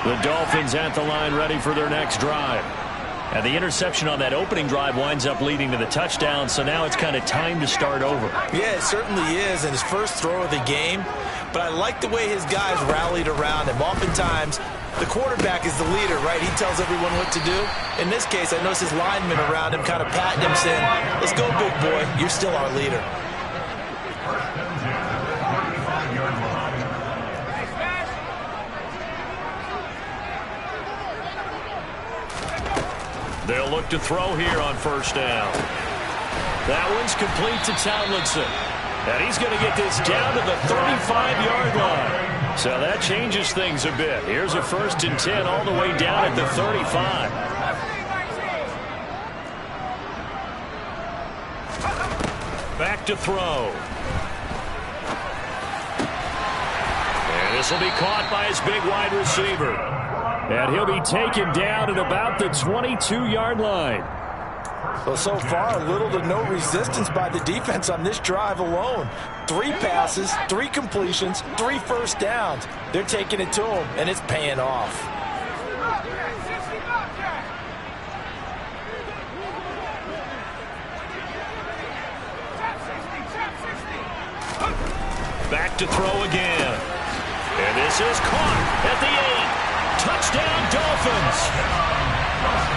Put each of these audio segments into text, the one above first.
The Dolphins at the line ready for their next drive. And the interception on that opening drive winds up leading to the touchdown, so now it's kind of time to start over. Yeah, it certainly is, and his first throw of the game. But I like the way his guys rallied around him. Oftentimes, the quarterback is the leader, right? He tells everyone what to do. In this case, I noticed his linemen around him kind of patting him, saying, let's go, big boy. You're still our leader. They'll look to throw here on first down. That one's complete to Tomlinson. And he's going to get this down to the 35-yard line. So that changes things a bit. Here's a 1st and 10 all the way down at the 35. Back to throw. And this will be caught by his big wide receiver. And he'll be taken down at about the 22-yard line. Well, so far, little to no resistance by the defense on this drive alone. 3 passes, 3 completions, 3 first downs. They're taking it to him, and it's paying off. Back to throw again. And this is caught at the 8. Touchdown, Dolphins.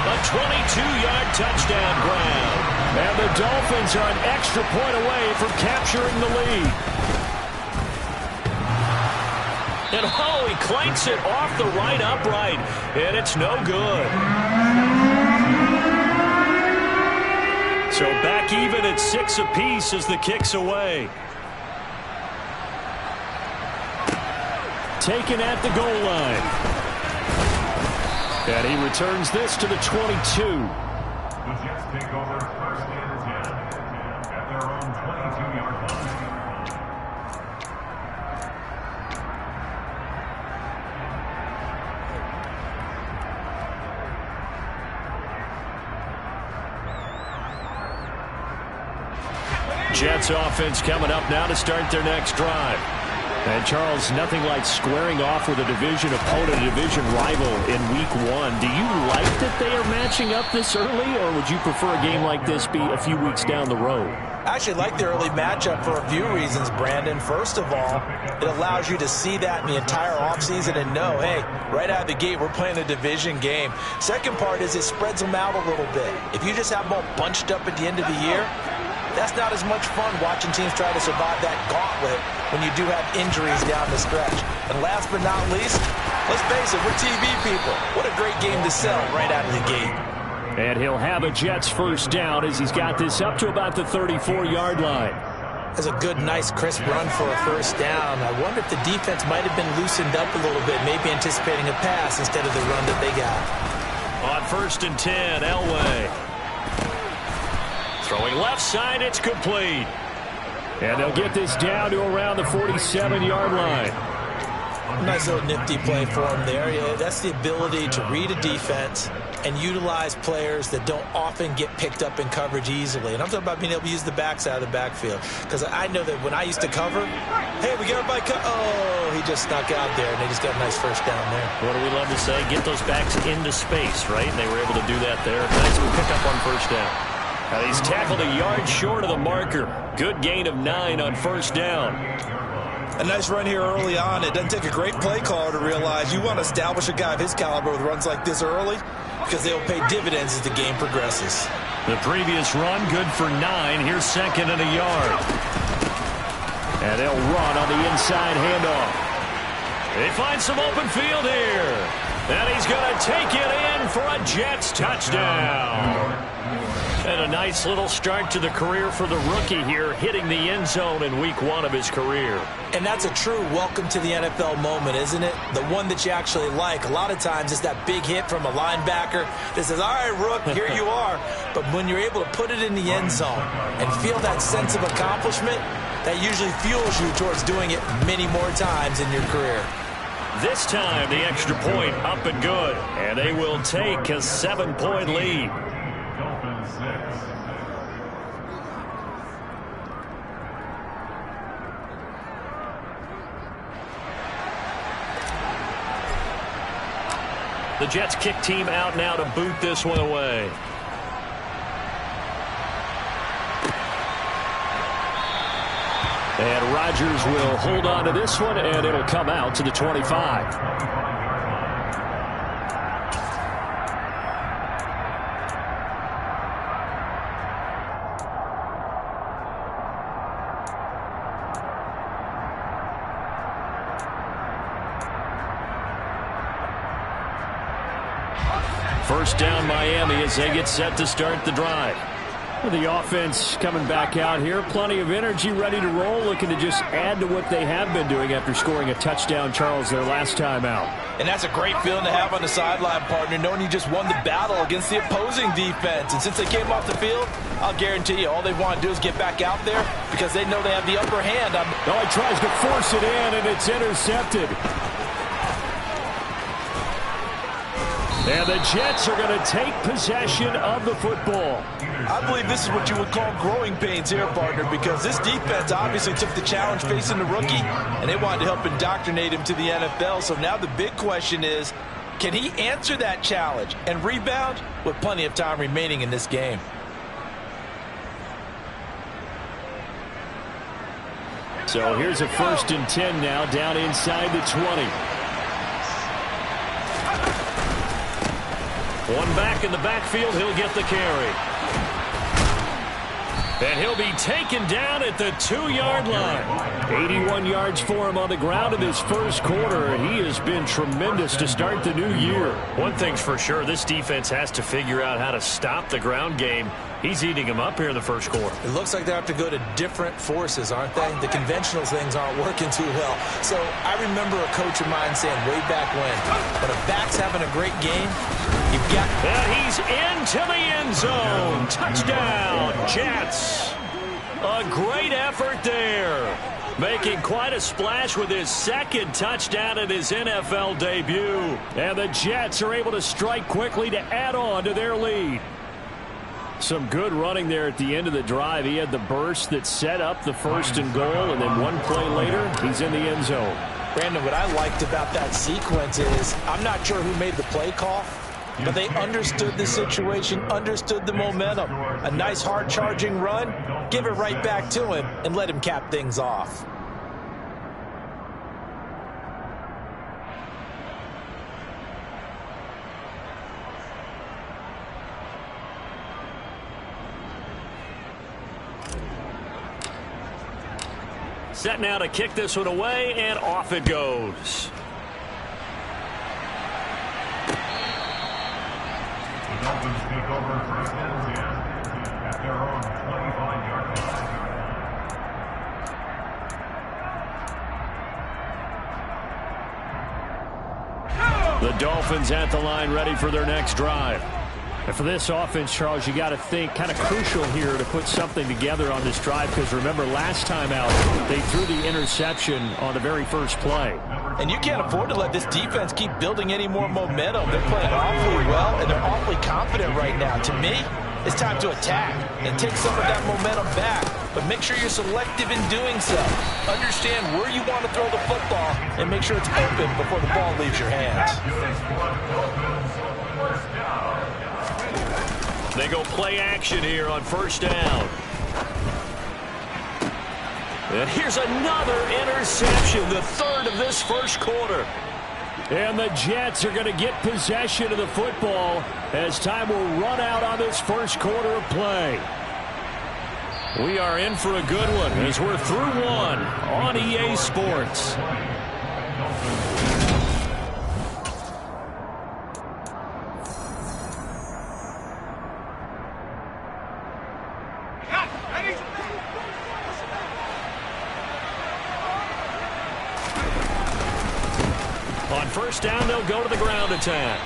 A 22-yard touchdown grab. And the Dolphins are an extra point away from capturing the lead. And oh, he clanks it off the right upright. And it's no good. So back even at 6 apiece as the kick's away. Taken at the goal line. And he returns this to the 22. The Jets take over 1st and 10 at their own 22-yard line. Jets offense coming up now to start their next drive. And, Charles, nothing like squaring off with a division opponent, a division rival in Week 1. Do you like that they are matching up this early, or would you prefer a game like this be a few weeks down the road? I actually like the early matchup for a few reasons, Brandon. First of all, it allows you to see that in the entire offseason and know, hey, right out of the gate, we're playing a division game. Second part is it spreads them out a little bit. If you just have them all bunched up at the end of the year, that's not as much fun watching teams try to survive that gauntlet when you do have injuries down the stretch. And last but not least, let's face it, we're TV people. What a great game to sell right out of the gate. And he'll have a Jets first down as he's got this up to about the 34-yard line. That's a good, nice, crisp run for a first down. I wonder if the defense might have been loosened up a little bit, maybe anticipating a pass instead of the run that they got. On 1st and 10, Elway. Throwing left side, it's complete. And they'll get this down to around the 47-yard line. Nice little nifty play for him there. Yeah, that's the ability to read a defense and utilize players that don't often get picked up in coverage easily. And I'm talking about being able to use the backside of the backfield. Because I know that when I used to cover, hey, we got everybody oh, he just snuck out there, and they just got a nice first down there. What do we love to say? Get those backs into space, right? And they were able to do that there. Nice pickup on first down. And he's tackled a yard short of the marker. Good gain of 9 on first down. A nice run here early on. It doesn't take a great play caller to realize you want to establish a guy of his caliber with runs like this early because they'll pay dividends as the game progresses. The previous run, good for 9. Here's 2nd and a yard. And they'll run on the inside handoff. They find some open field here. And he's going to take it in for a Jets touchdown. And a nice little start to the career for the rookie here, hitting the end zone in Week 1 of his career. And that's a true welcome to the NFL moment, isn't it? The one that you actually like. A lot of times it's that big hit from a linebacker that says, all right, Rook, here you are. But when you're able to put it in the end zone and feel that sense of accomplishment, that usually fuels you towards doing it many more times in your career. This time, the extra point up and good. And they will take a 7-point lead. The Jets kick team out now to boot this one away. And Rodgers will hold on to this one, and it'll come out to the 25. First down Miami as they get set to start the drive. The offense coming back out here. Plenty of energy, ready to roll, looking to just add to what they have been doing after scoring a touchdown, Charles, their last time out. And that's a great feeling to have on the sideline, partner, knowing you just won the battle against the opposing defense. And since they came off the field, I'll guarantee you all they want to do is get back out there because they know they have the upper hand. He tries to force it in, and it's intercepted. And the Jets are going to take possession of the football. I believe this is what you would call growing pains here, partner, because this defense obviously took the challenge facing the rookie, and they wanted to help indoctrinate him to the NFL. So now the big question is, can he answer that challenge and rebound with plenty of time remaining in this game? So here's a 1st and 10 now, down inside the 20. One back in the backfield, he'll get the carry. And he'll be taken down at the 2-yard line. 81 yards for him on the ground in this first quarter. He has been tremendous to start the new year. One thing's for sure, this defense has to figure out how to stop the ground game. He's eating them up here in the first quarter. It looks like they have to go to different forces, aren't they? The conventional things aren't working too well. So I remember a coach of mine saying way back when a back's having a great game, you've got... And he's into the end zone. Touchdown, Jets. A great effort there. Making quite a splash with his second touchdown in his NFL debut. And the Jets are able to strike quickly to add on to their lead. Some good running there at the end of the drive. He had the burst that set up the 1st and goal, and then one play later, he's in the end zone. Brandon, what I liked about that sequence is I'm not sure who made the play call, but they understood the situation, understood the momentum. A nice hard-charging run, give it right back to him, and let him cap things off. Set now to kick this one away, and off it goes. The Dolphins take over 1st and 10 at their own 25-yard line. The Dolphins at the line, ready for their next drive. And for this offense, Charles, you got to think kind of crucial here to put something together on this drive, because remember last time out they threw the interception on the very first play. And you can't afford to let this defense keep building any more momentum. They're playing awfully well, and they're awfully confident right now. To me, it's time to attack and take some of that momentum back, but make sure you're selective in doing so. Understand where you want to throw the football and make sure it's open before the ball leaves your hands. They go play action here on 1st down. And here's another interception, the 3rd of this first quarter. And the Jets are going to get possession of the football as time will run out on this first quarter of play. We are in for a good one as we're through one on EA Sports. On 1st down, they'll go to the ground attack.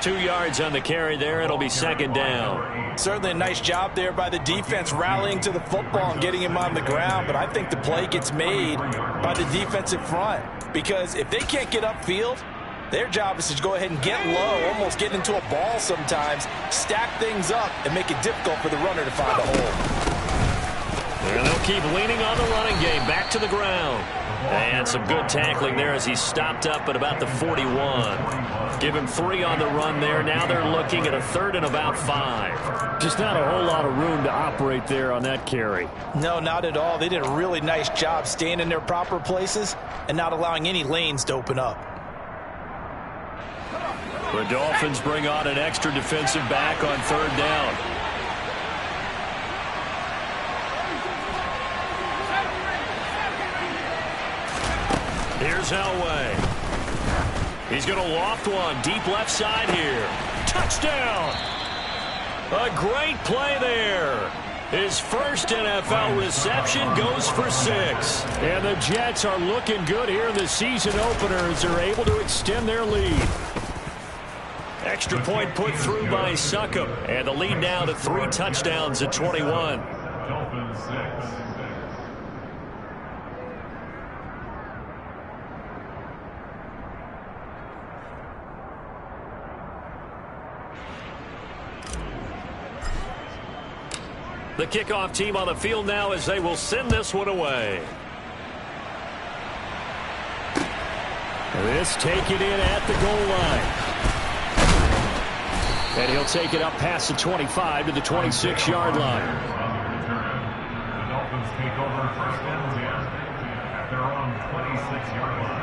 2 yards on the carry there. It'll be 2nd down. Certainly a nice job there by the defense rallying to the football and getting him on the ground, but I think the play gets made by the defensive front, because if they can't get upfield, their job is to go ahead and get low, almost get into a ball sometimes, stack things up, and make it difficult for the runner to find a hole. And they'll keep leaning on the running game. Back to the ground. And some good tackling there as he stopped up at about the 41. Give him 3 on the run there. Now they're looking at a 3rd and about 5. Just not a whole lot of room to operate there on that carry. No, not at all. They did a really nice job staying in their proper places and not allowing any lanes to open up. The Dolphins bring on an extra defensive back on 3rd down. Here's Elway. He's going to loft one deep left side here. Touchdown! A great play there. His first NFL reception goes for 6. And the Jets are looking good here in the season opener as they're able to extend their lead. Extra point put through by Succop. And the lead now to 3 touchdowns at 21. Dolphins 6. The kickoff team on the field now as they will send this one away. This take it in at the goal line. And he'll take it up past the 25 to the 26-yard line. The Dolphins take over 1st and 10 at their own 26-yard line.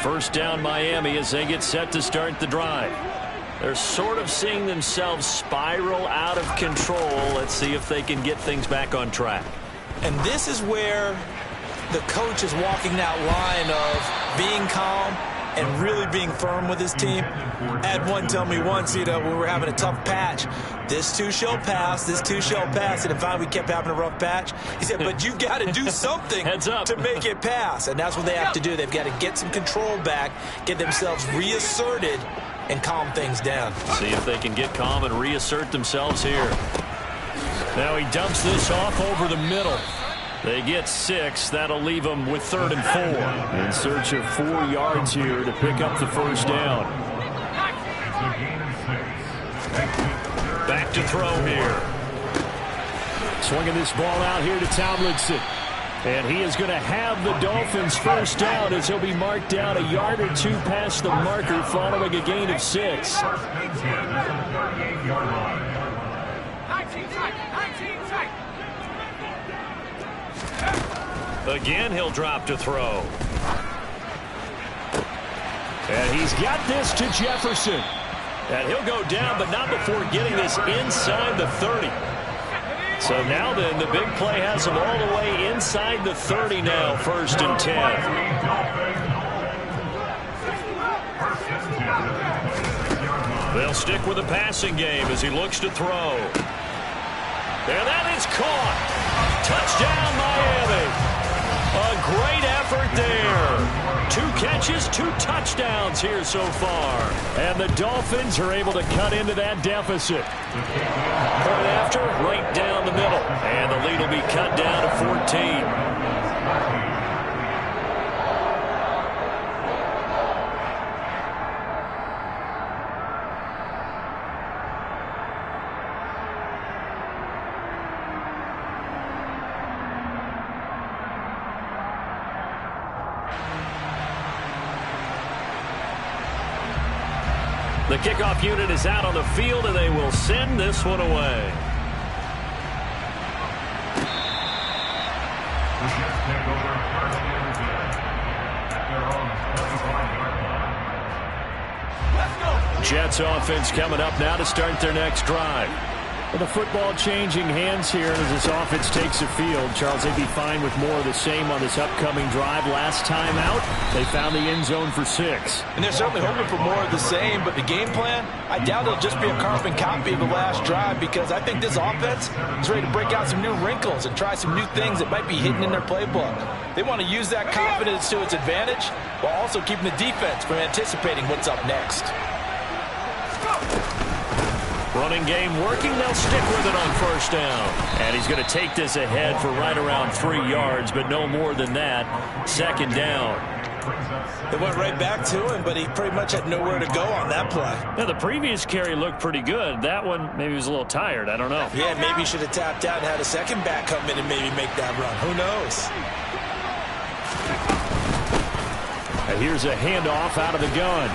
First down Miami as they get set to start the drive. They're sort of seeing themselves spiral out of control. Let's see if they can get things back on track. And this is where the coach is walking that line of being calm and really being firm with his team. I had one tell me once, when we were having a tough patch, this too shall pass, this too shall pass. And finally we kept having a rough patch. He said, but you got to do something Heads up. to make it pass. And that's what they have to do. They've got to get some control back, get themselves reasserted, and calm things down. See if they can get calm and reassert themselves here. Now he dumps this off over the middle. They get 6. That'll leave them with 3rd and 4. In search of 4 yards here to pick up the first down. Back to throw here. Swinging this ball out here to Tomlinson. And he is going to have the Dolphins first down as he'll be marked down a yard or 2 past the marker following a gain of 6. Again, he'll drop to throw. And he's got this to Jefferson. And he'll go down, but not before getting this inside the 30. So now then, the big play has him all the way inside the 30 now, 1st and 10. They'll stick with the passing game as he looks to throw. And that is caught. Touchdown, Miami. A great effort there. 2 catches, 2 touchdowns here so far. And the Dolphins are able to cut into that deficit. Point after, right down the middle. And the lead will be cut down to 14. The kickoff unit is out on the field, and they will send this one away. The Jets take over 1st and 10 at their own 25-yard line. Jets offense coming up now to start their next drive. With the football changing hands here as this offense takes the field. Charles, they'd be fine with more of the same on this upcoming drive. Last time out, they found the end zone for 6. And they're certainly hoping for more of the same, but the game plan, I doubt it'll just be a carbon copy of the last drive, because I think this offense is ready to break out some new wrinkles and try some new things that might be hidden in their playbook. They want to use that confidence to its advantage while also keeping the defense from anticipating what's up next. Running game working. They'll stick with it on first down. And he's going to take this ahead for right around 3 yards, but no more than that. Second down. They went right back to him, but he pretty much had nowhere to go on that play. Yeah, the previous carry looked pretty good. That one, maybe he was a little tired. I don't know. Yeah, maybe he should have tapped out and had a second back come in and maybe make that run. Who knows? And here's a handoff out of the gun.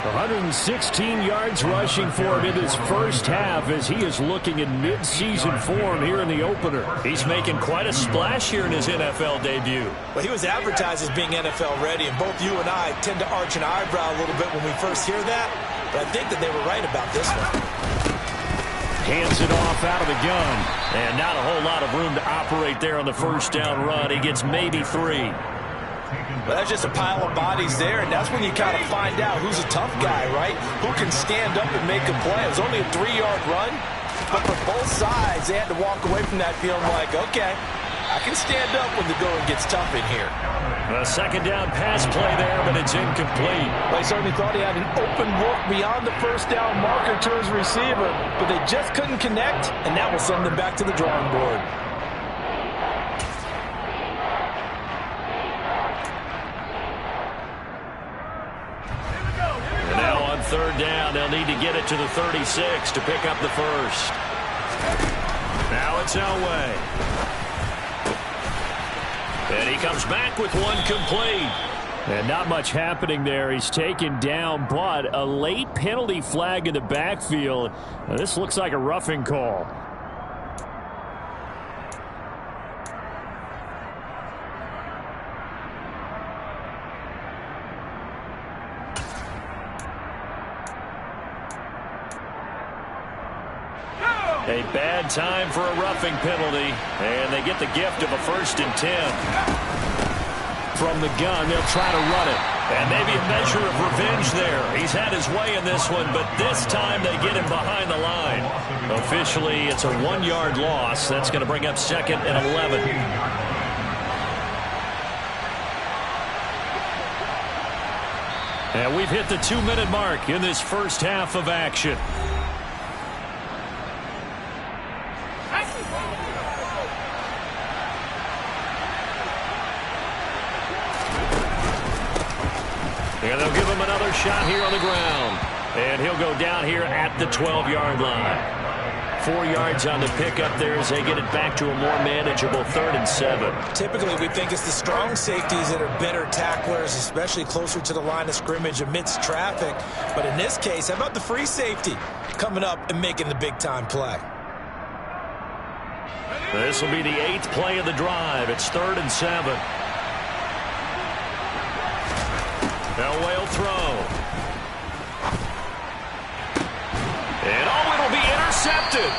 116 yards rushing for him in this first half as he is looking in mid-season form here in the opener. He's making quite a splash here in his NFL debut. Well, he was advertised as being NFL ready, and both you and I tend to arch an eyebrow a little bit when we first hear that, but I think that they were right about this one. Hands it off out of the gun. And not a whole lot of room to operate there on the first down run. He gets maybe 3. But that's just a pile of bodies there, and that's when you kind of find out who's a tough guy, right? Who can stand up and make a play. It was only a 3-yard run, but for both sides, they had to walk away from that feeling like, okay, I can stand up when the going gets tough in here. A second down pass play there, but it's incomplete. Well, he certainly thought he had an open look beyond the first down marker to his receiver, but they just couldn't connect, and that will send them back to the drawing board. Third down, they'll need to get it to the 36 to pick up the first. Now it's Elway. And he comes back with one complete. And not much happening there. He's taken down, but a late penalty flag in the backfield. Now, this looks like a roughing call. A bad time for a roughing penalty, and they get the gift of a 1st and 10. From the gun, they'll try to run it. And maybe a measure of revenge there. He's had his way in this one, but this time they get him behind the line. Officially, it's a 1-yard loss. That's going to bring up 2nd and 11. And we've hit the 2-minute mark in this first half of action. And they'll give him another shot here on the ground. And he'll go down here at the 12-yard line. 4 yards on the pickup there as they get it back to a more manageable 3rd and 7. Typically, we think it's the strong safeties that are better tacklers, especially closer to the line of scrimmage amidst traffic. But in this case, how about the free safety coming up and making the big-time play? This will be the 8th play of the drive. It's 3rd and 7. Elway will throw. And it'll be intercepted.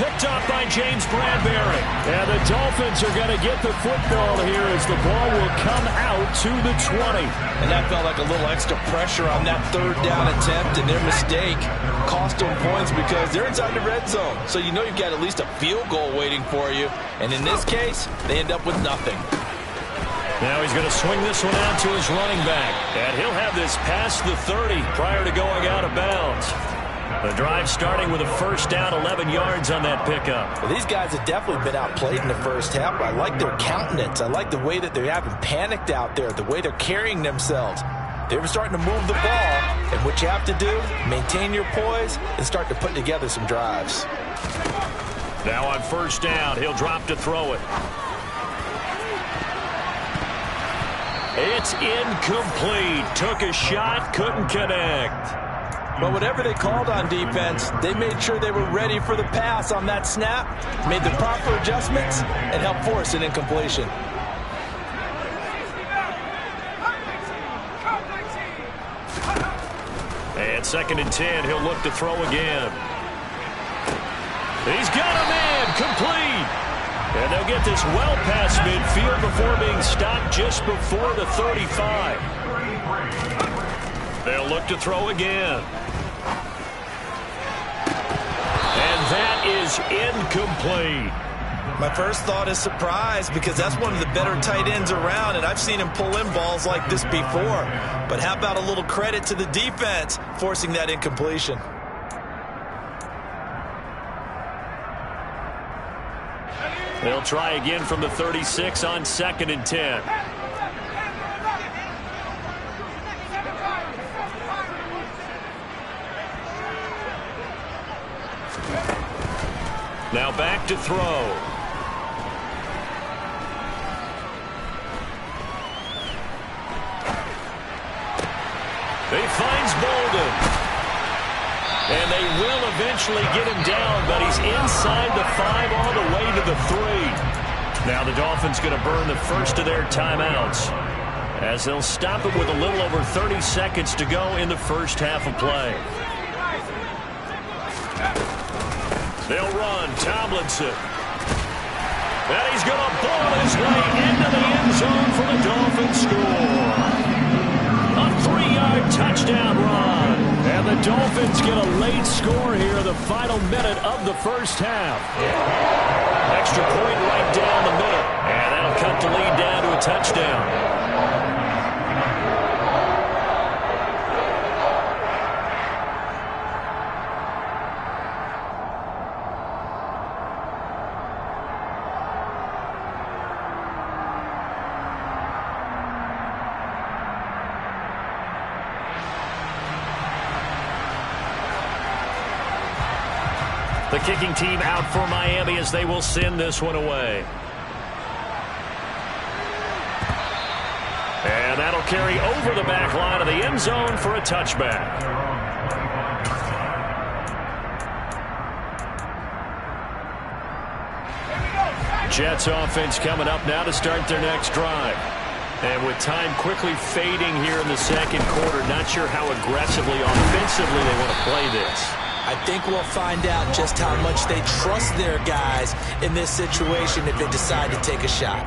Picked up by James Bradbury. And the Dolphins are going to get the football here as the ball will come out to the 20. And that felt like a little extra pressure on that 3rd down attempt, and their mistake cost them points because they're inside the red zone. So you know you've got at least a field goal waiting for you. And in this case, they end up with nothing. Now he's going to swing this one out to his running back. And he'll have this past the 30 prior to going out of bounds. The drive starting with a 1st down, 11 yards on that pickup. Well, these guys have definitely been outplayed in the first half, but I like their countenance. I like the way that they haven't panicked out there, the way they're carrying themselves. They were starting to move the ball, and what you have to do, maintain your poise and start to put together some drives. Now on 1st down, he'll drop to throw it. It's incomplete. Took a shot, couldn't connect. But whatever they called on defense, they made sure they were ready for the pass on that snap, made the proper adjustments, and helped force an incompletion. And 2nd and 10, he'll look to throw again. He's got a man, complete. And they'll get this well past midfield before being stopped just before the 35. They'll look to throw again. And that is incomplete. My first thought is surprise because that's one of the better tight ends around, and I've seen him pull in balls like this before. But how about a little credit to the defense forcing that incompletion? They'll try again from the 36 on 2nd and 10. Now back to throw. He finds Bolden. And they will eventually get him down, but he's inside the 5 all the way to the 3. Now the Dolphins going to burn the first of their timeouts as they'll stop it with a little over 30 seconds to go in the first half of play. They'll run. Tomlinson. And he's going to ball his way into the end zone for the Dolphins score. A 3-yard touchdown run. And the Dolphins get a late score here in the final minute of the first half. Extra point right down the middle. And that'll cut the lead down to a touchdown. The kicking team out for Miami as they will send this one away. And that'll carry over the back line of the end zone for a touchback. Jets offense coming up now to start their next drive. And with time quickly fading here in the second quarter, not sure how aggressively offensively they want to play this. I think we'll find out just how much they trust their guys in this situation if they decide to take a shot.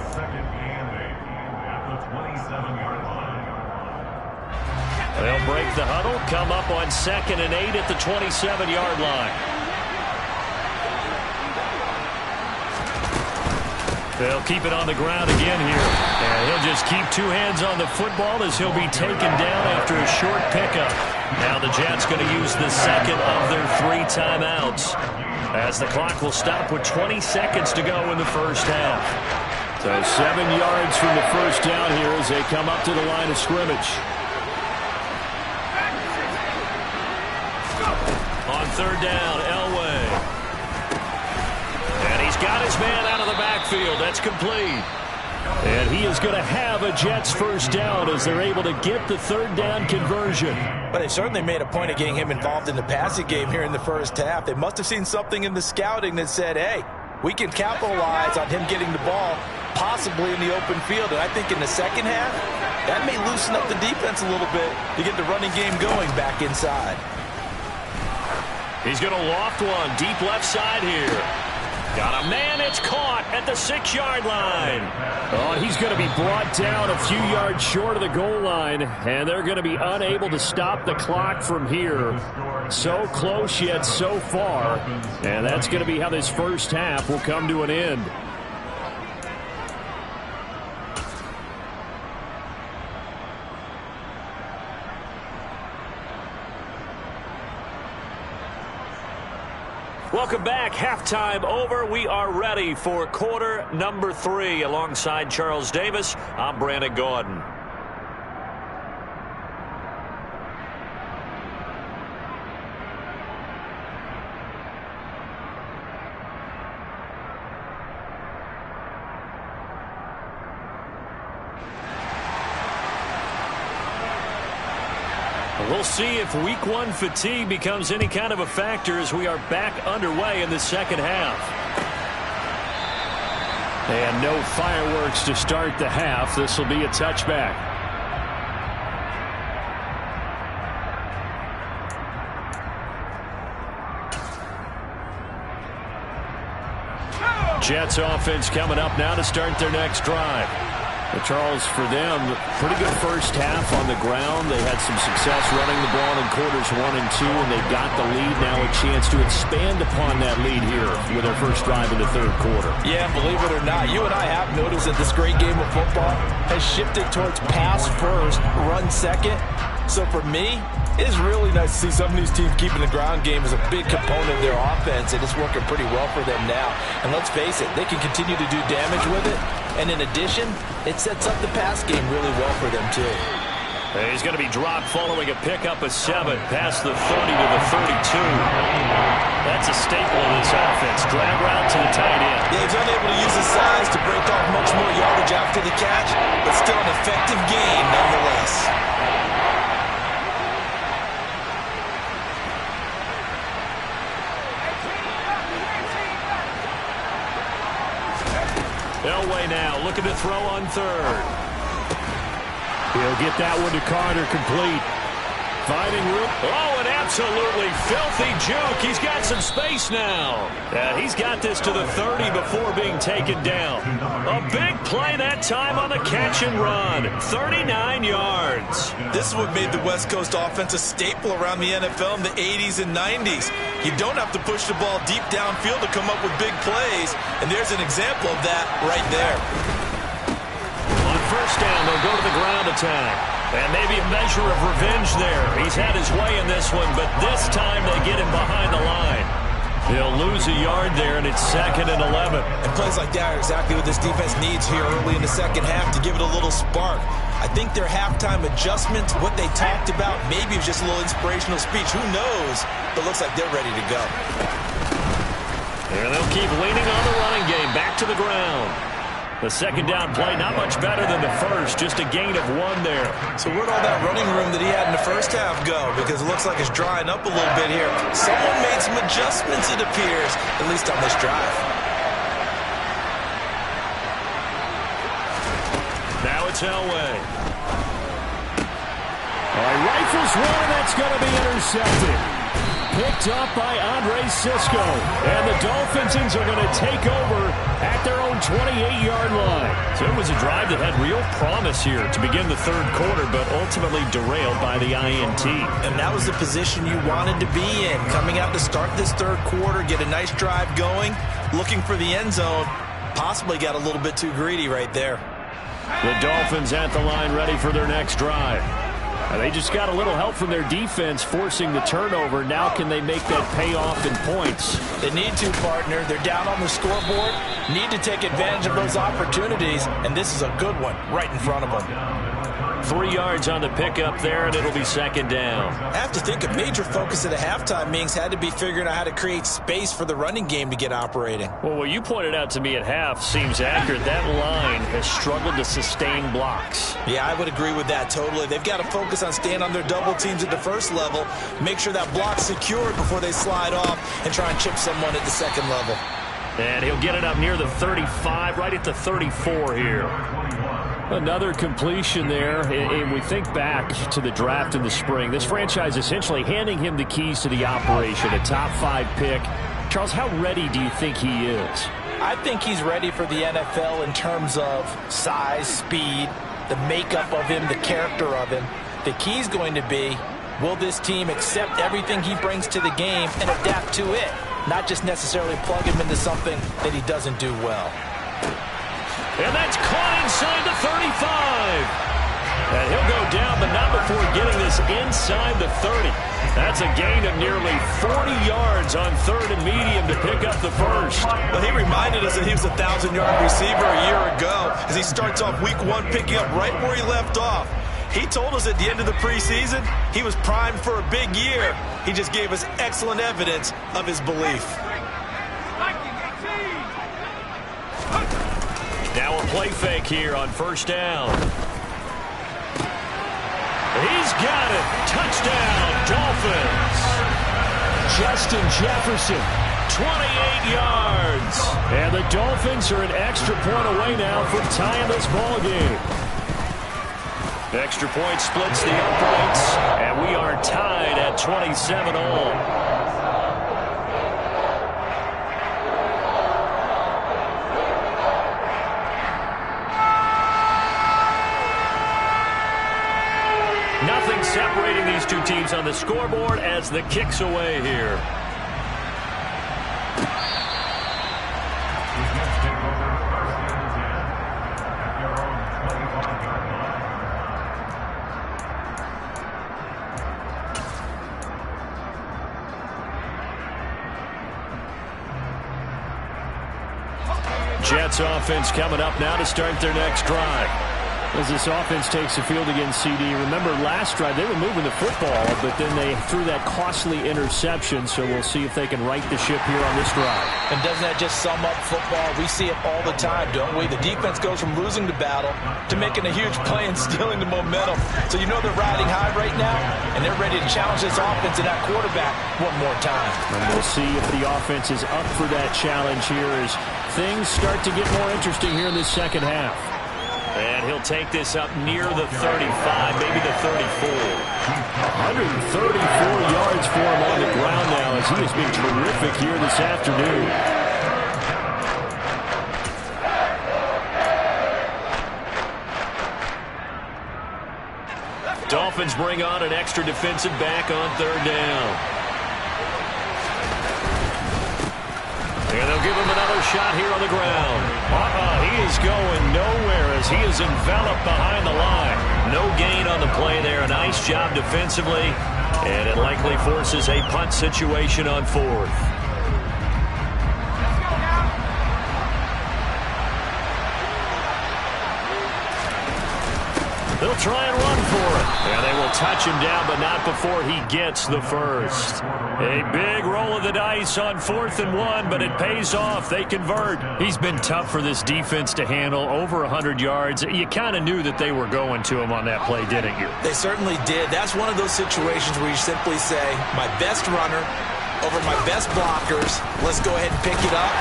They'll break the huddle, come up on 2nd and 8 at the 27-yard line. They'll keep it on the ground again here. And he'll just keep 2 hands on the football as he'll be taken down after a short pickup. Now the Jets going to use the second of their 3 timeouts as the clock will stop with 20 seconds to go in the first half. So 7 yards from the first down here as they come up to the line of scrimmage. On 3rd down, Elway. And he's got his man out of the backfield. That's complete. And he is going to have a Jets first down as they're able to get the 3rd down conversion. But they certainly made a point of getting him involved in the passing game here in the first half. They must have seen something in the scouting that said, hey, we can capitalize on him getting the ball possibly in the open field. And I think in the second half, that may loosen up the defense a little bit to get the running game going back inside. He's going to loft one deep left side here. Got a man, it's caught at the 6-yard line. Oh, he's going to be brought down a few yards short of the goal line, and they're going to be unable to stop the clock from here. So close yet so far, and that's going to be how this first half will come to an end. Welcome back. Halftime over. We are ready for quarter number 3. Alongside Charles Davis, I'm Brandon Gordon. We'll see if week 1 fatigue becomes any kind of a factor as we are back underway in the second half. And no fireworks to start the half. This will be a touchback. Jets offense coming up now to start their next drive. But Charles, for them, pretty good first half on the ground. They had some success running the ball in quarters 1 and 2, and they got the lead. Now a chance to expand upon that lead here with their first drive in the 3rd quarter. Yeah, believe it or not, you and I have noticed that this great game of football has shifted towards pass first, run second. So for me, It is really nice to see some of these teams keeping the ground game as a big component of their offense, and it's working pretty well for them now. And let's face it, they can continue to do damage with it. And in addition, it sets up the pass game really well for them, too. He's going to be dropped following a pickup of 7 past the 30 to the 32. That's a staple of this offense. Drag route to the tight end. Yeah, he's unable to use his size to break off much more yardage after the catch, but still an effective gain nonetheless. Elway now looking to throw on 3rd. He'll get that one to Carter, complete. Finding room. Oh, an absolutely filthy juke. He's got some space now. He's got this to the 30 before being taken down. A big play that time on the catch and run. 39 yards. This is what made the West Coast offense a staple around the NFL in the 80s and 90s. You don't have to push the ball deep downfield to come up with big plays, and there's an example of that right there. On first down, they'll go to the ground attack. And maybe a measure of revenge there. He's had his way in this one, but this time they get him behind the line. He'll lose a yard there, and it's 2nd and 11. And plays like that are exactly what this defense needs here early in the second half to give it a little spark. I think their halftime adjustments, what they talked about, maybe it was just a little inspirational speech. Who knows? But looks like they're ready to go. And they'll keep leaning on the running game. Back to the ground. The second down play, not much better than the first, just a gain of 1 there. So where'd all that running room that he had in the first half go? Because it looks like it's drying up a little bit here. Someone made some adjustments, it appears, at least on this drive. Now it's Elway. All right, rifles one, that's going to be intercepted. Picked up by Andre Sisco. And the Dolphins are going to take over at their own 28-yard line. So it was a drive that had real promise here to begin the 3rd quarter, but ultimately derailed by the INT. And that was the position you wanted to be in. Coming out to start this 3rd quarter, get a nice drive going, looking for the end zone. Possibly got a little bit too greedy right there. The Dolphins at the line ready for their next drive. They just got a little help from their defense forcing the turnover. Now can they make that pay off in points? They need to, partner. They're down on the scoreboard. Need to take advantage of those opportunities, and this is a good one right in front of them. 3 yards on the pickup there, and it'll be 2nd down. I have to think a major focus at the halftime means had to be figuring out how to create space for the running game to get operating. Well, what you pointed out to me at half seems accurate. That line has struggled to sustain blocks. Yeah, I would agree with that totally. They've got to focus on staying on their double teams at the first level, make sure that block's secured before they slide off and try and chip someone at the second level. And he'll get it up near the 35, right at the 34 here. Another completion there, and we think back to the draft in the spring. This franchise essentially handing him the keys to the operation, a top 5 pick. Charles, how ready do you think he is? I think he's ready for the NFL in terms of size, speed, the makeup of him, the character of him. The key's going to be, will this team accept everything he brings to the game and adapt to it, not just necessarily plug him into something that he doesn't do well. And that's caught inside the 35. And he'll go down, but not before getting this inside the 30. That's a gain of nearly 40 yards on 3rd and medium to pick up the first. Well, he reminded us that he was a 1,000-yard receiver a year ago as he starts off week 1 picking up right where he left off. He told us at the end of the preseason he was primed for a big year. He just gave us excellent evidence of his belief. Now a play fake here on first down. He's got it. Touchdown, Dolphins. Justin Jefferson, 28 yards. And the Dolphins are an extra point away now from tying this ball game. Extra point splits the uprights, and we are tied at 27 all. Nothing separating these two teams on the scoreboard as the kick's away here. Jets offense coming up now to start their next drive. As this offense takes the field against CD, remember last drive they were moving the football, but then they threw that costly interception, so we'll see if they can right the ship here on this drive. And doesn't that just sum up football? We see it all the time, don't we? The defense goes from losing the battle to making a huge play and stealing the momentum. So you know they're riding high right now, and they're ready to challenge this offense and that quarterback one more time. And we'll see if the offense is up for that challenge here as things start to get more interesting here in this second half. And he'll take this up near the 35, maybe the 34. 134 yards for him on the ground now as he has been terrific here this afternoon. Dolphins bring on an extra defensive back on third down. And they'll give him another shot here on the ground. He is going nowhere as he is enveloped behind the line. No gain on the play there. A nice job defensively. And it likely forces a punt situation on fourth. They'll try and run for it. And they will touch him down, but not before he gets the first. A big roll of the dice on 4th and 1, but it pays off. They convert. He's been tough for this defense to handle. Over 100 yards. You kind of knew that they were going to him on that play, didn't you? They certainly did. That's one of those situations where you simply say, my best runner over my best blockers. Let's go ahead and pick it up.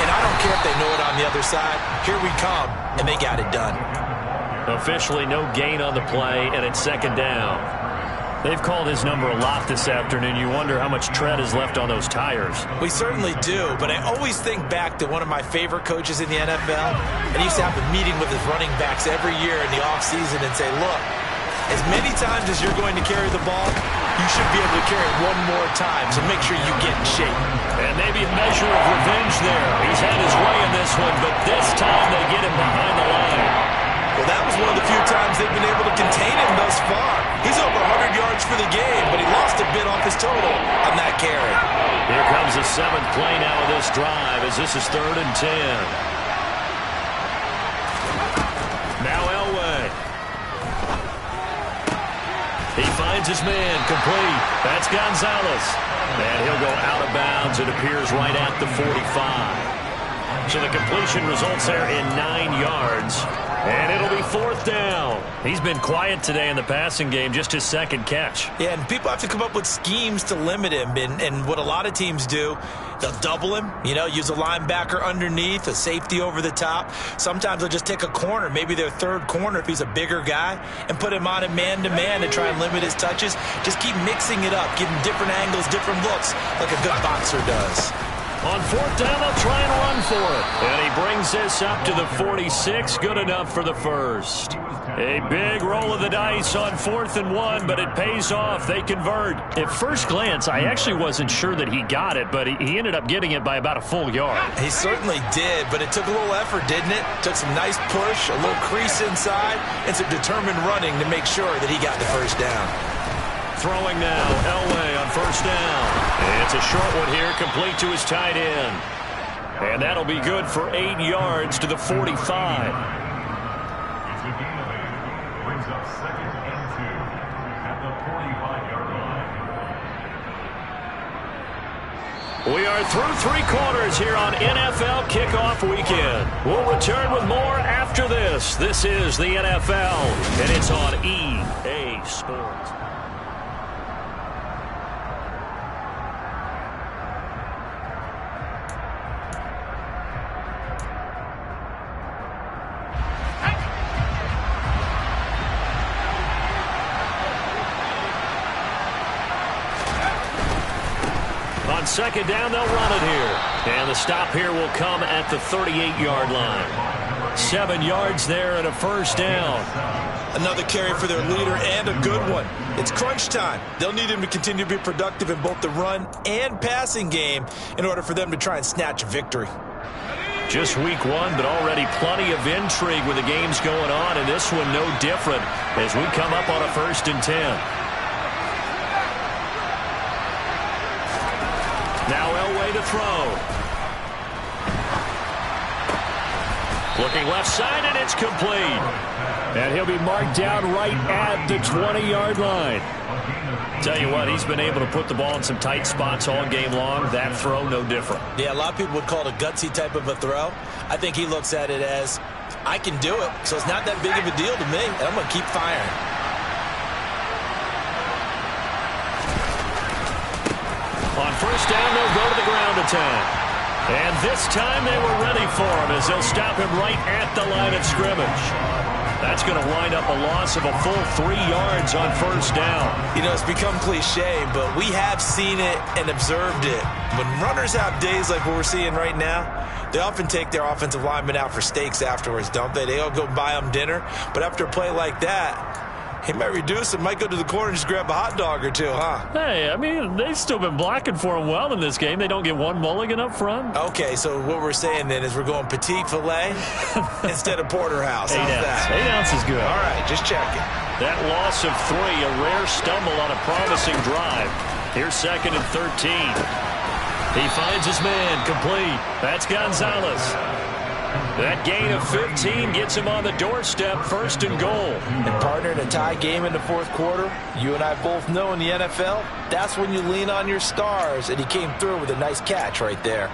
And I don't care if they know it on the other side. Here we come, and they got it done. Officially no gain on the play, and it's second down. They've called his number a lot this afternoon. You wonder how much tread is left on those tires. We certainly do, but I always think back to one of my favorite coaches in the NFL, and he used to have a meeting with his running backs every year in the offseason and say, look, as many times as you're going to carry the ball, you should be able to carry it one more time, so make sure you get in shape. And maybe a measure of revenge there. He's had his way in this one, but this time they get him behind the line. Well, that was one of the few times they've been able to contain him thus far. He's over 100 yards for the game, but he lost a bit off his total on that carry. Here comes the 7th play now of this drive as this is 3rd and 10. Now Elway. He finds his man, complete. That's Gonzalez. And he'll go out of bounds. It appears right at the 45. So the completion results there in 9 yards. And it'll be 4th down. He's been quiet today in the passing game, just his 2nd catch. Yeah, and people have to come up with schemes to limit him. And what a lot of teams do, they'll double him, use a linebacker underneath, a safety over the top. Sometimes they'll just take a corner, maybe their 3rd corner if he's a bigger guy, and put him on a man-to-man to try and limit his touches. Just keep mixing it up, give him different angles, different looks, like a good boxer does. On 4th down, they'll try and run for it. And he brings this up to the 46. Good enough for the first. A big roll of the dice on 4th and 1, but it pays off. They convert. At first glance, I actually wasn't sure that he got it, but he ended up getting it by about a full yard. He certainly did, but it took a little effort, didn't it? Took some nice push, a little crease inside, and some determined running to make sure that he got the first down. Throwing now, Elway on 1st down. It's a short one here, complete to his tight end. And that'll be good for 8 yards to the 45. It's a gain of 8. Brings up 2nd and 2 at the 45-yard line. We are through 3 quarters here on NFL Kickoff Weekend. We'll return with more after this. This is the NFL, and it's on EA Sports. On 2nd down, they'll run it here. And the stop here will come at the 38-yard line. 7 yards there and a 1st down. Another carry for their leader and a good one. It's crunch time. They'll need him to continue to be productive in both the run and passing game in order for them to try and snatch a victory. Just week 1, but already plenty of intrigue with the games going on, and this one no different as we come up on a 1st and 10. Now Elway to throw. Looking left side, and it's complete. And he'll be marked down right at the 20-yard line. Tell you what, he's been able to put the ball in some tight spots all game long. That throw, no different. Yeah, a lot of people would call it a gutsy type of a throw. I think he looks at it as, I can do it, so it's not that big of a deal to me, and I'm going to keep firing. On first down, they'll go to the ground attack. And this time they were ready for him as they'll stop him right at the line of scrimmage. That's going to wind up a loss of a full 3 yards on first down. You know, it's become cliche, but we have seen it and observed it. When runners have days like what we're seeing right now, they often take their offensive linemen out for steaks afterwards, don't they? They all go buy them dinner. But after a play like that, he might reduce it, might go to the corner and just grab a hot dog or two, huh? Hey, I mean, they've still been blocking for him well in this game. They don't get one mulligan up front. Okay, so what we're saying then is we're going petite filet instead of porterhouse. How's that? 8 ounce is good. All right, just checking. That loss of 3, a rare stumble on a promising drive. Here's 2nd and 13. He finds his man, complete. That's Gonzalez. That gain of 15 gets him on the doorstep, 1st and goal. And partner, in a tie game in the 4th quarter, you and I both know in the NFL, that's when you lean on your stars, and he came through with a nice catch right there.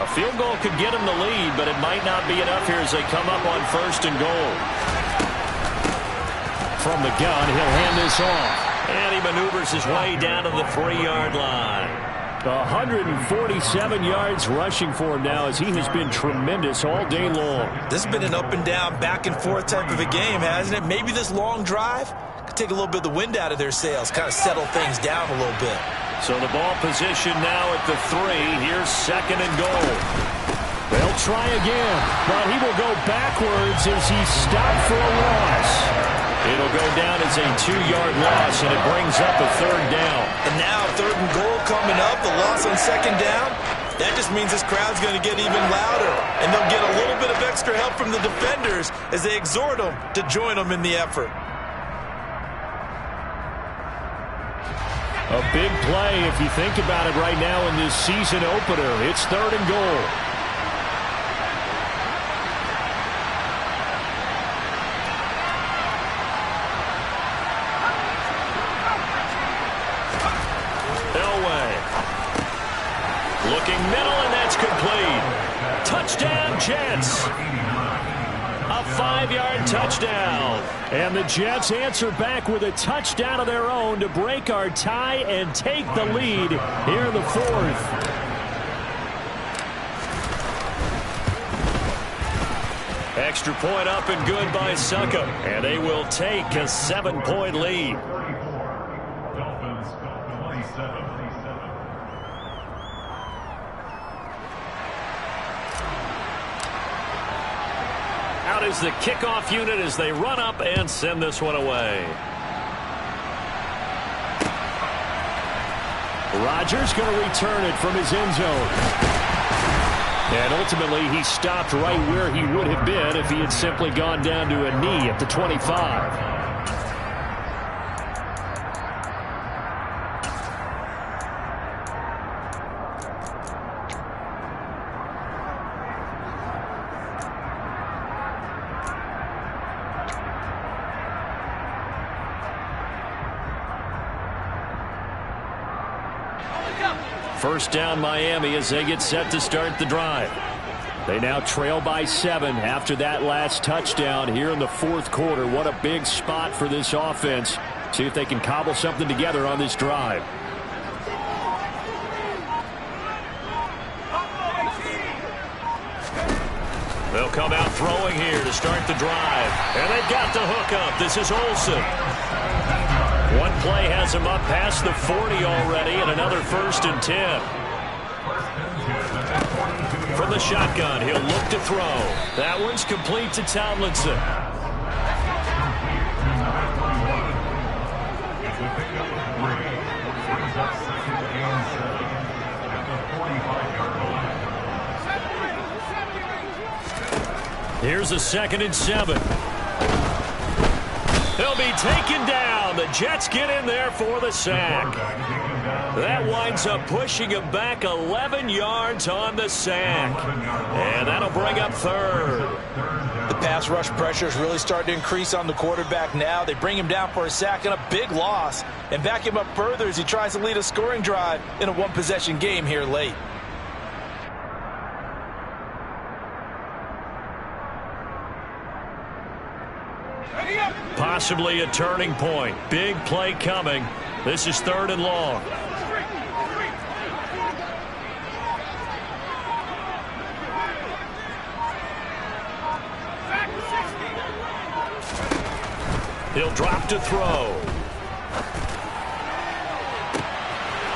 A field goal could get him the lead, but it might not be enough here as they come up on 1st and goal. From the gun, he'll hand this off. And he maneuvers his way down to the 3-yard line. 147 yards rushing for him now as he has been tremendous all day long. This has been an up and down, back and forth type of a game, hasn't it? Maybe this long drive could take a little bit of the wind out of their sails, kind of settle things down a little bit. So the ball position now at the 3. Here's 2nd and goal. They'll try again, but he will go backwards as he's stopped for a loss. It'll go down as a 2-yard loss, and it brings up a 3rd down. And now 3rd and goal coming up, the loss on 2nd down. That just means this crowd's going to get even louder, and they'll get a little bit of extra help from the defenders as they exhort them to join them in the effort. A big play if you think about it right now in this season opener. It's 3rd and goal. Looking middle, and that's complete. Touchdown, Jets. A 5-yard touchdown. And the Jets answer back with a touchdown of their own to break our tie and take the lead here in the 4th. Extra point up and good by Suckup. And they will take a 7-point lead. Dolphins 27. Out is the kickoff unit as they run up and send this one away. Rodgers going to return it from his end zone. And ultimately, he stopped right where he would have been if he had simply gone down to a knee at the 25. First down, Miami, as they get set to start the drive. They now trail by 7 after that last touchdown here in the 4th quarter. What a big spot for this offense. See if they can cobble something together on this drive. They'll come out throwing here to start the drive. And they've got the hook up. This is Olsen. One play has him up past the 40 already, and another 1st and 10. From the shotgun, he'll look to throw. That one's complete to Tomlinson. Here's a 2nd and 7. He'll be taken down. The Jets get in there for the sack. That winds up pushing him back 11 yards on the sack. And that'll bring up third. The pass rush pressure is really starting to increase on the quarterback now. They bring him down for a sack and a big loss, and back him up further as he tries to lead a scoring drive in a one-possession game here late. Possibly a turning point. Big play coming. This is 3rd and long. He'll drop to throw.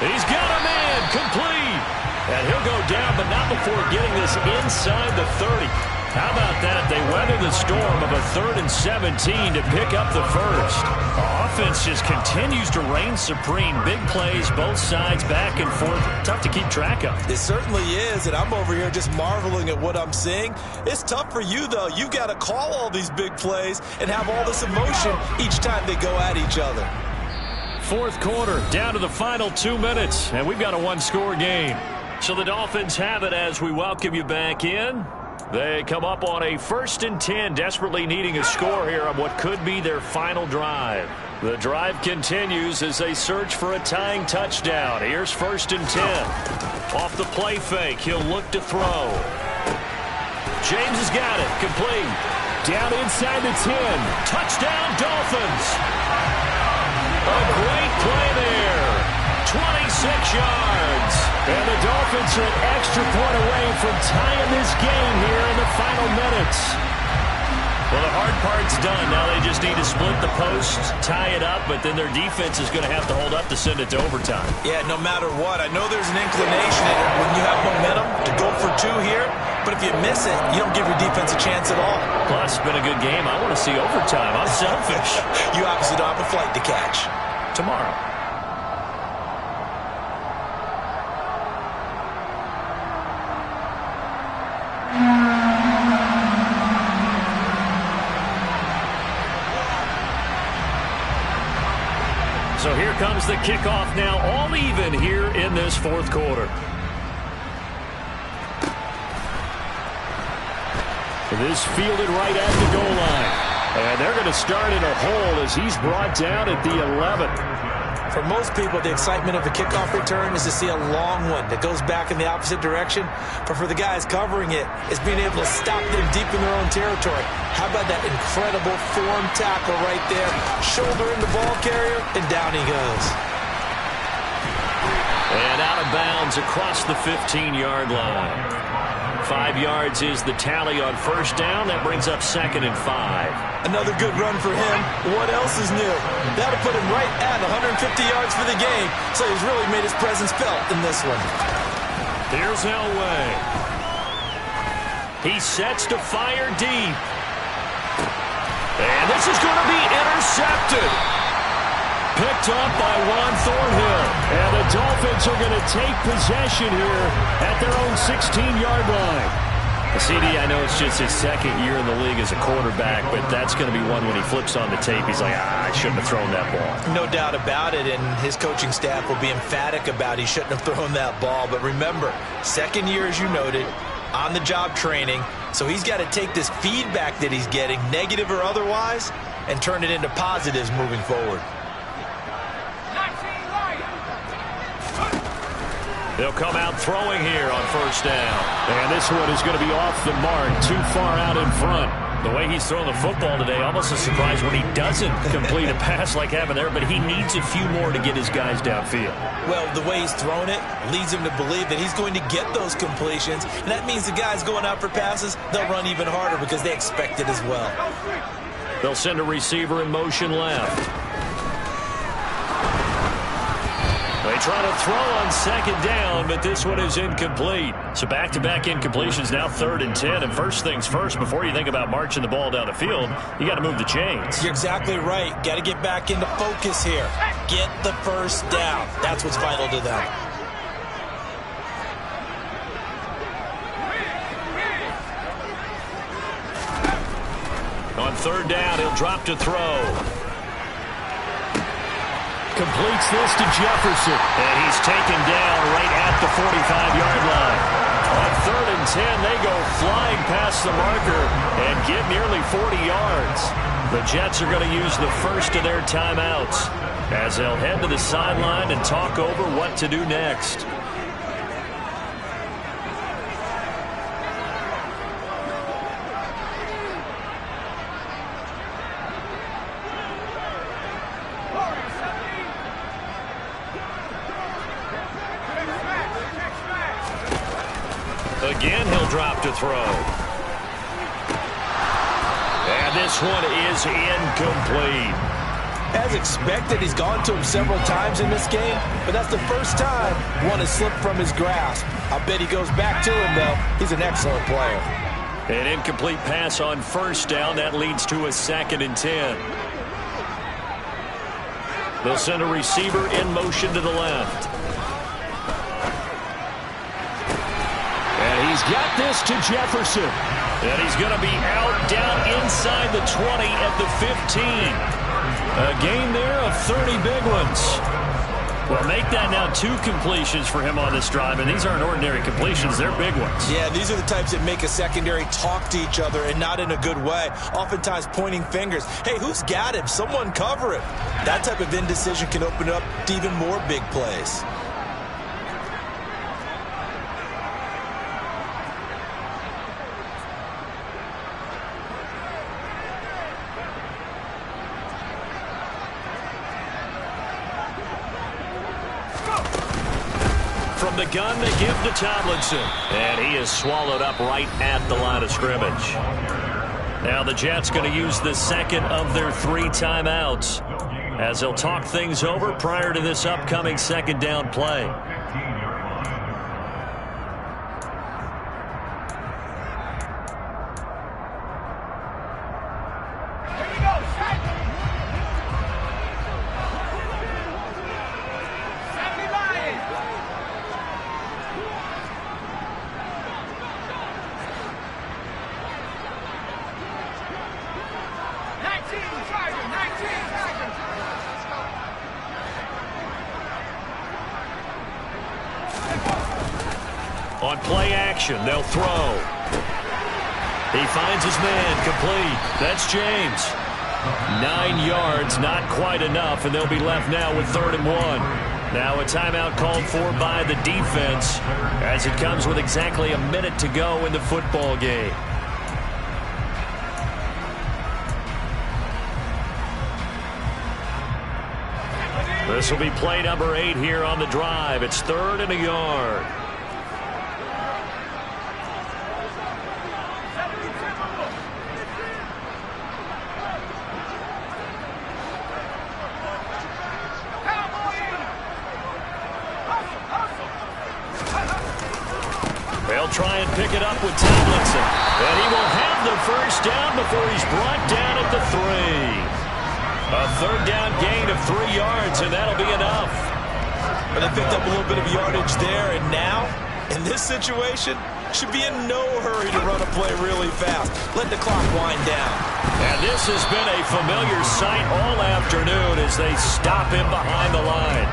He's got a man complete. And he'll go down, but not before getting this inside the 30. How about that? They weather the storm of a 3rd and 17 to pick up the first. Offense just continues to reign supreme. Big plays, both sides, back and forth. Tough to keep track of. It certainly is, and I'm over here just marveling at what I'm seeing. It's tough for you, though. You've got to call all these big plays and have all this emotion each time they go at each other. 4th quarter, down to the final 2 minutes, and we've got a one-score game. So the Dolphins have it as we welcome you back in. They come up on a 1st and 10, desperately needing a score here on what could be their final drive. The drive continues as they search for a tying touchdown. Here's 1st and 10. Off the play fake, he'll look to throw. James has got it, complete. Down inside the 10. Touchdown, Dolphins. A great play there. 26 yards. And the Dolphins are an extra point away from tying this game here in the final minutes. Well, the hard part's done. Now they just need to split the post, tie it up, but then their defense is going to have to hold up to send it to overtime. Yeah, no matter what. I know there's an inclination when you have momentum to go for 2 here, but if you miss it, you don't give your defense a chance at all. Plus, it's been a good game. I want to see overtime. I'm selfish. You obviously don't have a flight to catch. Tomorrow. So here comes the kickoff now, all even here in this 4th quarter. This fielded right at the goal line. And they're going to start in a hole as he's brought down at the 11. For most people, the excitement of the kickoff return is to see a long one that goes back in the opposite direction. But for the guys covering it, it's being able to stop them deep in their own territory. How about that incredible form tackle right there? Shoulder in the ball carrier, and down he goes. And out of bounds across the 15-yard line. 5 yards is the tally on 1st down. That brings up 2nd and 5. Another good run for him. What else is new? That'll put him right at 150 yards for the game, so he's really made his presence felt in this one. Here's Elway. He sets to fire deep. And this is going to be intercepted. Picked up by Juan Thornhill. And the Dolphins are going to take possession here at their own 16-yard line. CD, I know it's just his 2nd year in the league as a quarterback, but that's going to be one when he flips on the tape, he's like, I shouldn't have thrown that ball. No doubt about it, and his coaching staff will be emphatic about he shouldn't have thrown that ball. But remember, 2nd year, as you noted, on-the-job training, so he's got to take this feedback that he's getting, negative or otherwise, and turn it into positives moving forward. They'll come out throwing here on 1st down. And this one is going to be off the mark, too far out in front. The way he's throwing the football today, almost a surprise when he doesn't complete a pass like happened there, but he needs a few more to get his guys downfield. Well, the way he's throwing it leads him to believe that he's going to get those completions, and that means the guys going out for passes, they'll run even harder because they expect it as well. They'll send a receiver in motion left. They try to throw on 2nd down, but this one is incomplete. So back-to-back incompletions, now 3rd and 10. And first things first, before you think about marching the ball down the field, you got to move the chains. You're exactly right. Got to get back into focus here. Get the 1st down. That's what's vital to them. On 3rd down, he'll drop to throw. completes this to Jefferson. And he's taken down right at the 45-yard line. On 3rd and 10, they go flying past the marker and get nearly 40 yards. The Jets are going to use the first of their timeouts as they'll head to the sideline and talk over what to do next. Again, he'll drop to throw. And this one is incomplete. As expected, he's gone to him several times in this game, but that's the first time one has slipped from his grasp. I'll bet he goes back to him, though. He's an excellent player. An incomplete pass on 1st down. That leads to a 2nd and 10. They'll send a receiver in motion to the left. And he's got this to Jefferson. And he's going to be out down inside the 20 at the 15. A gain there of 30 big ones. Well, make that now 2 completions for him on this drive, and these aren't ordinary completions. They're big ones. Yeah, these are the types that make a secondary talk to each other, and not in a good way. Oftentimes pointing fingers. Hey, who's got him? Someone cover it. That type of indecision can open up to even more big plays. From the gun, they give to Tomlinson. And he is swallowed up right at the line of scrimmage. Now the Jets going to use the second of their 3 timeouts as they'll talk things over prior to this upcoming 2nd down play. On play action, they'll throw. He finds his man, complete. That's James. 9 yards, not quite enough, and they'll be left now with 3rd and 1. Now a timeout called for by the defense as it comes with exactly a minute to go in the football game. This will be play number 8 here on the drive. It's 3rd and a yard. They'll try and pick it up with Tomlinson. And he will have the first down before he's brought down at the 3. A 3rd down gain of 3 yards, and that'll be enough. But they picked up a little bit of yardage there, and now, in this situation, should be in no hurry to run a play really fast. Let the clock wind down. And this has been a familiar sight all afternoon as they stop him behind the line.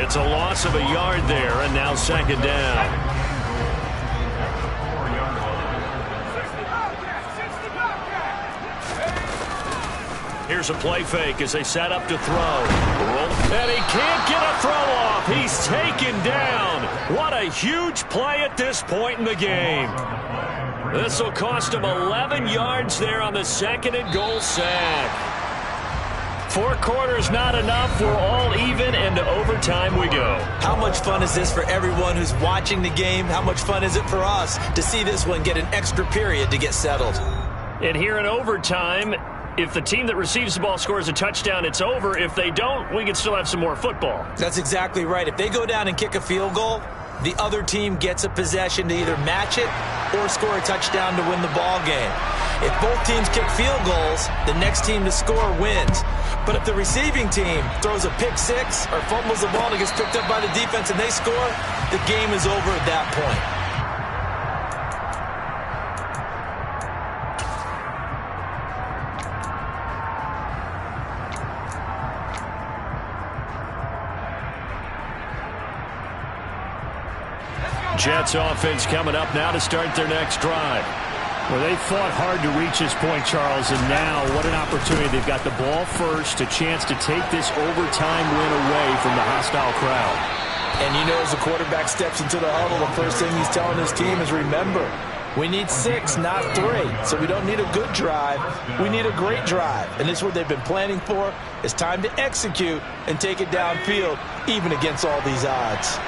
It's a loss of a yard there, and now 2nd down. Here's a play fake as they set up to throw. And he can't get a throw off. He's taken down. What a huge play at this point in the game. This will cost him 11 yards there on the 2nd and goal sack. 4 quarters not enough. We're all even, and to overtime we go. How much fun is this for everyone who's watching the game? How much fun is it for us to see this one get an extra period to get settled? And here in overtime, if the team that receives the ball scores a touchdown, it's over. If they don't, we can still have some more football. That's exactly right. If they go down and kick a field goal, the other team gets a possession to either match it or score a touchdown to win the ball game. If both teams kick field goals, the next team to score wins. But if the receiving team throws a pick six or fumbles the ball and it gets picked up by the defense and they score, the game is over at that point. Jets offense coming up now to start their next drive. Well, they fought hard to reach this point, Charles, and now what an opportunity. They've got the ball first, a chance to take this overtime win away from the hostile crowd. And you know, as the quarterback steps into the huddle, the first thing he's telling his team is, remember, we need 6, not 3. So we don't need a good drive. We need a great drive. And this is what they've been planning for. It's time to execute and take it downfield, even against all these odds.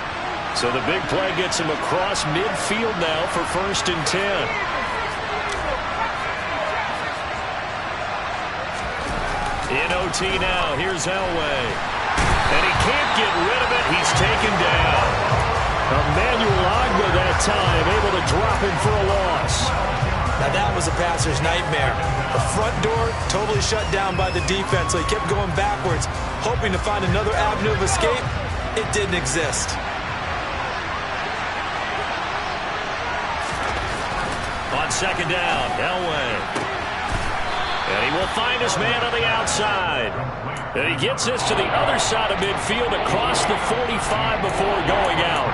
So the big play gets him across midfield now for 1st and 10. In OT now, here's Elway. And he can't get rid of it. He's taken down. Emmanuel Agba that time, able to drop him for a loss. Now that was a passer's nightmare. The front door totally shut down by the defense, so he kept going backwards, hoping to find another avenue of escape. It didn't exist. On 2nd down, Elway. And he will find his man on the outside. And he gets this to the other side of midfield across the 45 before going out.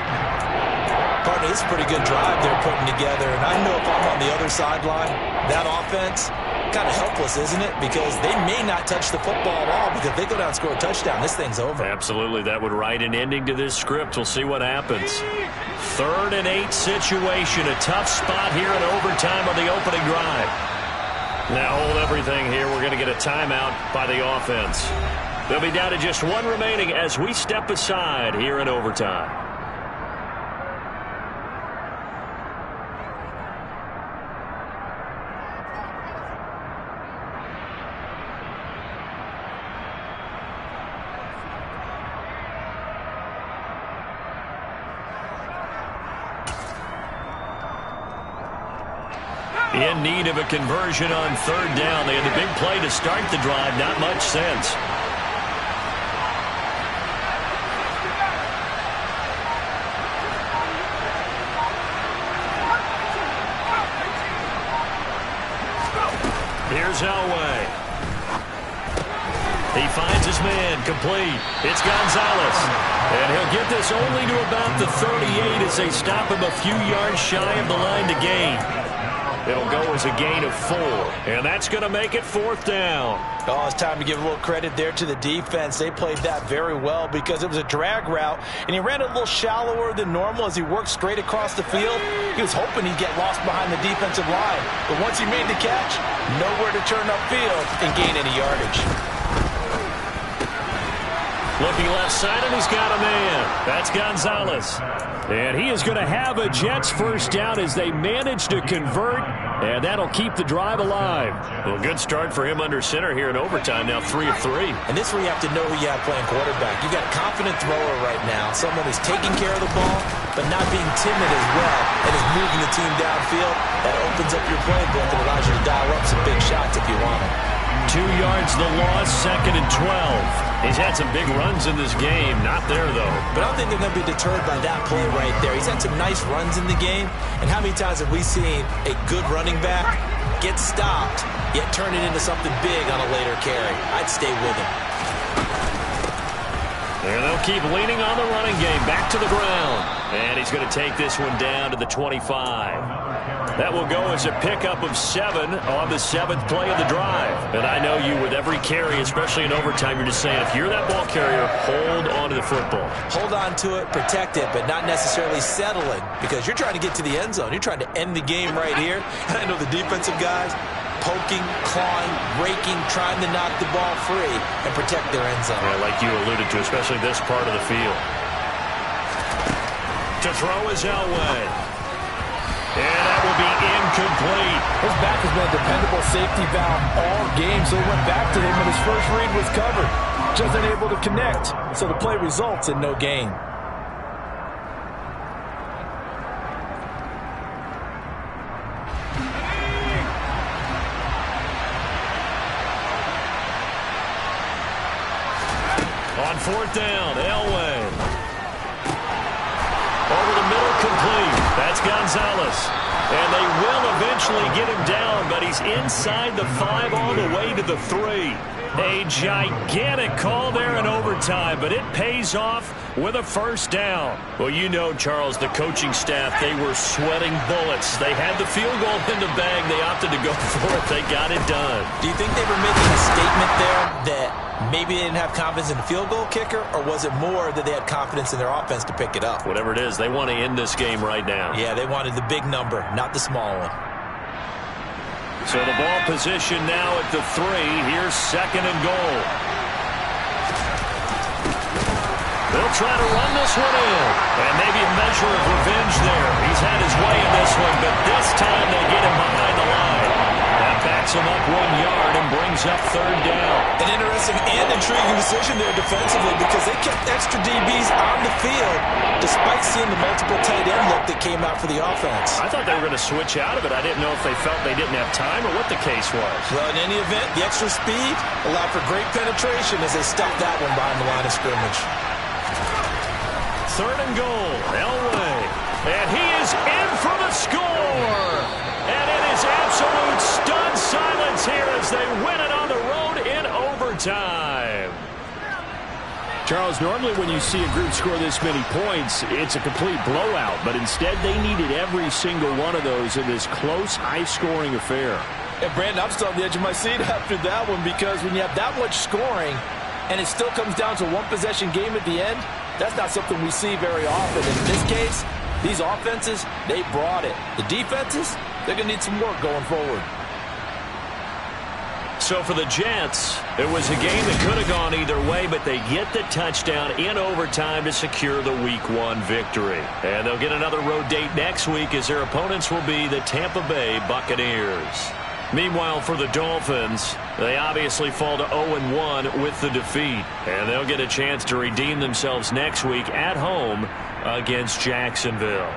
Partner, this is a pretty good drive they're putting together. And I know if I'm on the other sideline, that offense, kind of helpless, isn't it? Because they may not touch the football at all, because if they go down and score a touchdown, this thing's over. Absolutely. That would write an ending to this script. We'll see what happens. 3rd and 8 situation. A tough spot here in overtime on the opening drive. Now hold everything here. We're going to get a timeout by the offense. They'll be down to just 1 remaining as we step aside here in overtime. In need of a conversion on 3rd down. They had the big play to start the drive. Not much sense. Here's Elway. He finds his man, complete. It's Gonzalez. And he'll get this only to about the 38 as they stop him a few yards shy of the line to gain. It'll go as a gain of 4, and that's going to make it 4th down. Oh, it's time to give a little credit there to the defense. They played that very well because it was a drag route, and he ran a little shallower than normal as he worked straight across the field. He was hoping he'd get lost behind the defensive line, but once he made the catch, nowhere to turn upfield and gain any yardage. Looking left side, and he's got a man. That's Gonzalez. And he is going to have a Jets 1st down as they manage to convert, and that'll keep the drive alive. Well, good start for him under center here in overtime. Now 3 of 3. And this is where you have to know who you have playing quarterback. You've got a confident thrower right now, someone who's taking care of the ball, but not being timid as well, and is moving the team downfield. That opens up your playbook and allows you to dial up some big shots if you want them. 2 yards the loss, 2nd and 12. He's had some big runs in this game. Not there, though. But I don't think they're going to be deterred by that play right there. He's had some nice runs in the game. And how many times have we seen a good running back get stopped, yet turn it into something big on a later carry? I'd stay with him. And they'll keep leaning on the running game. Back to the ground. And he's going to take this one down to the 25. That will go as a pickup of 7 on the 7th play of the drive. And I know you, with every carry, especially in overtime, you're just saying, if you're that ball carrier, hold on to the football. Hold on to it, protect it, but not necessarily settle it, because you're trying to get to the end zone. You're trying to end the game right here. And I know the defensive guys poking, clawing, raking, trying to knock the ball free and protect their end zone. Yeah, like you alluded to, especially this part of the field. To throw is Elway. And that will be incomplete. His back has been a dependable safety valve all game, so he went back to him, and his first read was covered. Just unable to connect, so the play results in no gain. On 4th down, Elway. Over the middle, complete. That's Gonzalez. And they will eventually get him down, but he's inside the 5 all the way to the 3. A gigantic call there in overtime, but it pays off with a first down. Well, you know, Charles, the coaching staff, they were sweating bullets. They had the field goal in the bag. They opted to go for it. They got it done. Do you think they were making a statement there that maybe they didn't have confidence in the field goal kicker, or was it more that they had confidence in their offense to pick it up? Whatever it is, they want to end this game right now. Yeah, they wanted the big number, not the small one. So the ball position now at the 3. Here's 2nd and goal. They'll try to run this one in. And maybe a measure of revenge there. He's had his way in this one, but this time they get him behind the line. That backs him up 1 yard and brings up 3rd down. An interesting and intriguing decision there defensively, because they kept extra DBs on the field despite seeing the multiple tight end look that came out for the offense. I thought they were going to switch out of it. I didn't know if they felt they didn't have time or what the case was. Well, in any event, the extra speed allowed for great penetration as they stuffed that one behind the line of scrimmage. 3rd and goal. Elway. And he is in for the score. And it is absolute stunned silence here as they win it on the road in overtime. Charles, normally when you see a group score this many points, it's a complete blowout. But instead, they needed every single one of those in this close, high-scoring affair. And Brandon, I'm still on the edge of my seat after that one, because when you have that much scoring and it still comes down to one possession game at the end, that's not something we see very often. And in this case, these offenses, they brought it. The defenses, they're going to need some work going forward. So for the Jets, it was a game that could have gone either way, but they get the touchdown in overtime to secure the Week 1 victory. And they'll get another road date next week as their opponents will be the Tampa Bay Buccaneers. Meanwhile, for the Dolphins, they obviously fall to 0-1 with the defeat. And they'll get a chance to redeem themselves next week at home against Jacksonville.